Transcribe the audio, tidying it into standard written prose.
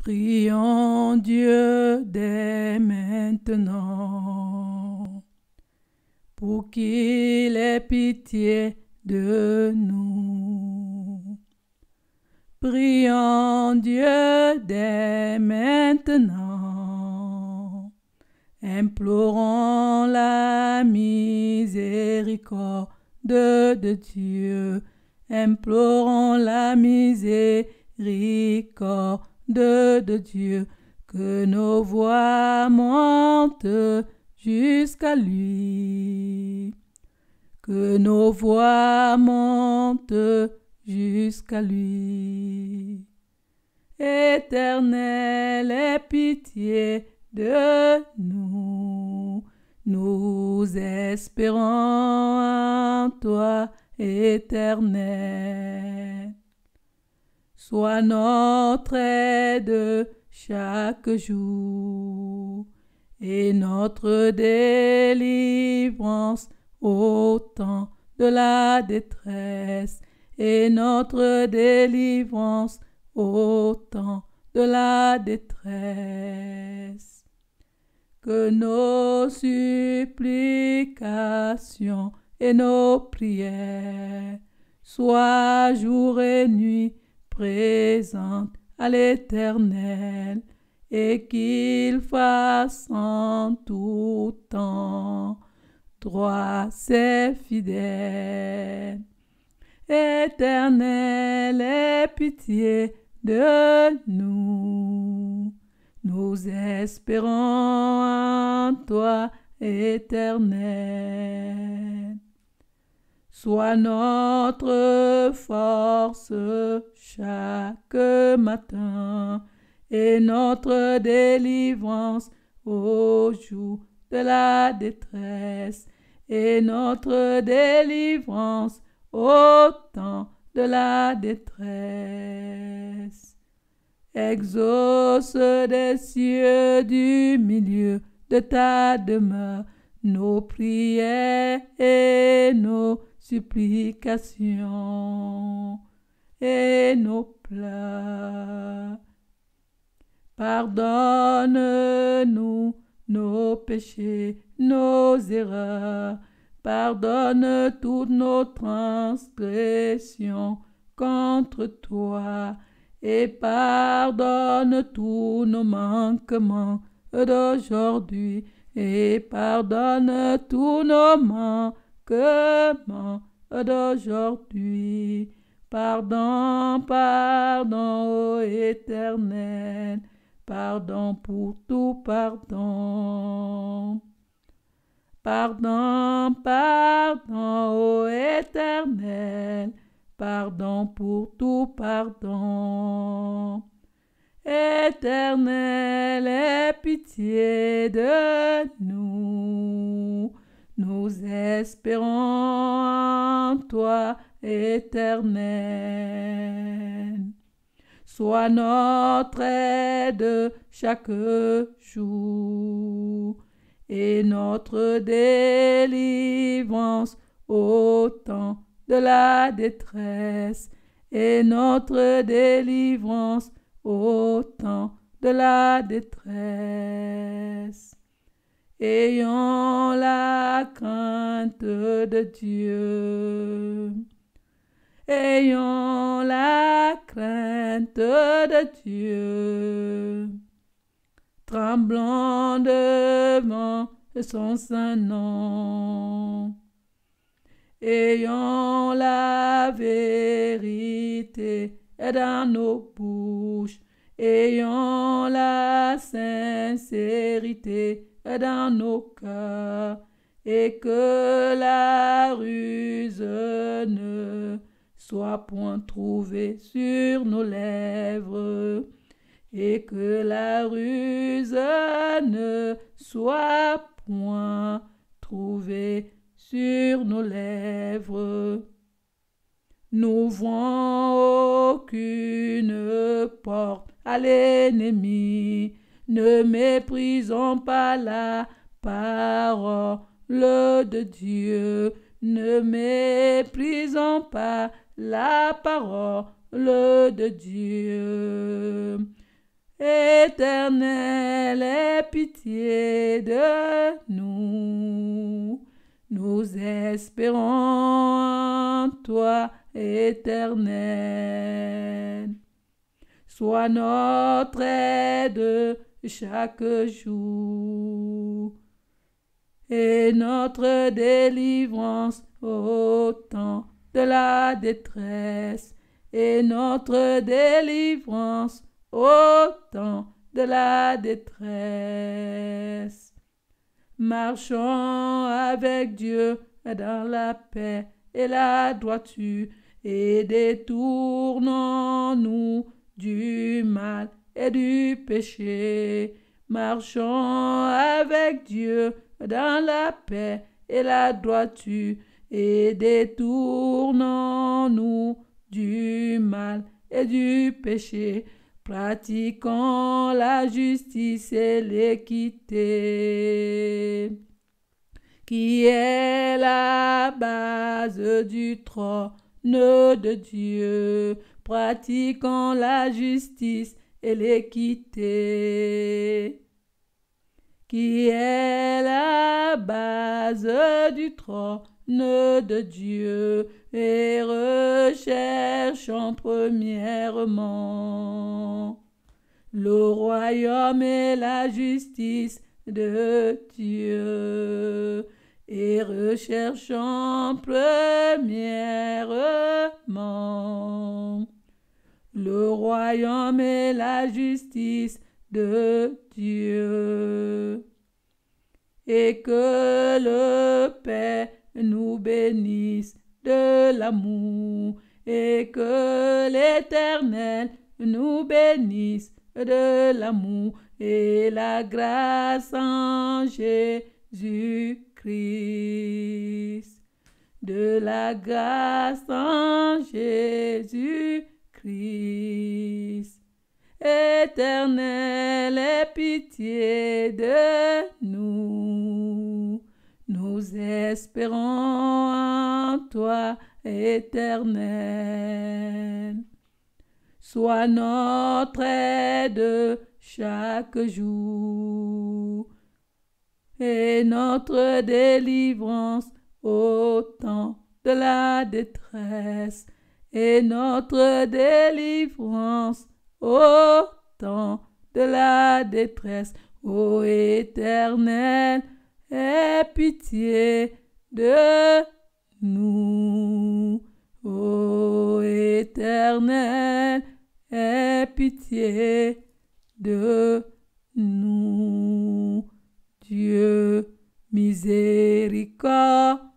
Prions Dieu dès maintenant pour qu'il ait pitié de nous. Prions Dieu dès maintenant, implorons la miséricorde de Dieu, implorons la miséricorde de Dieu, que nos voix montent jusqu'à lui, que nos voix montent jusqu'à lui. Éternel, aie pitié de nous, nous espérons en toi, Éternel. Sois notre aide chaque jour et notre délivrance au temps de la détresse, et notre délivrance au temps de la détresse. Que nos supplications et nos prières soient jour et nuit présentes à l'Éternel, et qu'il fasse en tout temps droit ses fidèles. Éternel, aie pitié de nous, nous espérons en toi, Éternel. Sois notre force chaque matin et notre délivrance au jour de la détresse, et notre délivrance au temps de la détresse. Exauce des cieux du milieu de ta demeure nos prières et nos supplications et nos pleurs. Pardonne-nous nos péchés, nos erreurs. Pardonne toutes nos transgressions contre toi, et pardonne tous nos manquements d'aujourd'hui, et pardonne tous nos manquements d'aujourd'hui. Pardon, pardon, ô Éternel, pardon pour tout pardon. Pardon, pardon, ô Éternel, pardon pour tout pardon. Éternel, aie pitié de nous, nous espérons en toi, Éternel. Sois notre aide chaque jour et notre délivrance au temps de la détresse, et notre délivrance au temps de la détresse. Ayons la crainte de Dieu. Ayons la crainte de Dieu. Tremblons devant son saint nom. Ayons la vérité dans nos bouches. Ayons la sincérité dans nos cœurs, et que la ruse ne soit point trouvée sur nos lèvres, et que la ruse ne soit point trouvée sur nos lèvres. N'ouvrons aucune porte à l'ennemi, ne méprisons pas la parole de Dieu, ne méprisons pas la parole de Dieu. Éternel, aie pitié de nous. Nous espérons en toi, Éternel. Sois notre aide chaque jour et notre délivrance au temps de la détresse, et notre délivrance au temps de la détresse. Marchons avec Dieu dans la paix et la droiture, et détournons-nous du mal et du péché. Marchons avec Dieu dans la paix et la droiture, et détournons-nous du mal et du péché. Pratiquons la justice et l'équité, qui est la base du trône de Dieu. Pratiquons la justice et l'équité, qui est la base du trône de Dieu, et recherchons premièrement le royaume et la justice de Dieu, et recherchons premièrement le royaume et la justice de Dieu, et que le Père nous bénisse de l'amour, et que l'Éternel nous bénisse de l'amour et la grâce en Jésus-Christ, de la grâce en Jésus-Christ. Éternel, aie pitié de nous. Nous espérons en toi, Éternel. Sois notre aide chaque jour et notre délivrance au temps de la détresse, et notre délivrance au temps de la détresse. Ô Éternel, aie pitié de nous. Ô Éternel, aie pitié de nous. Dieu miséricordieux.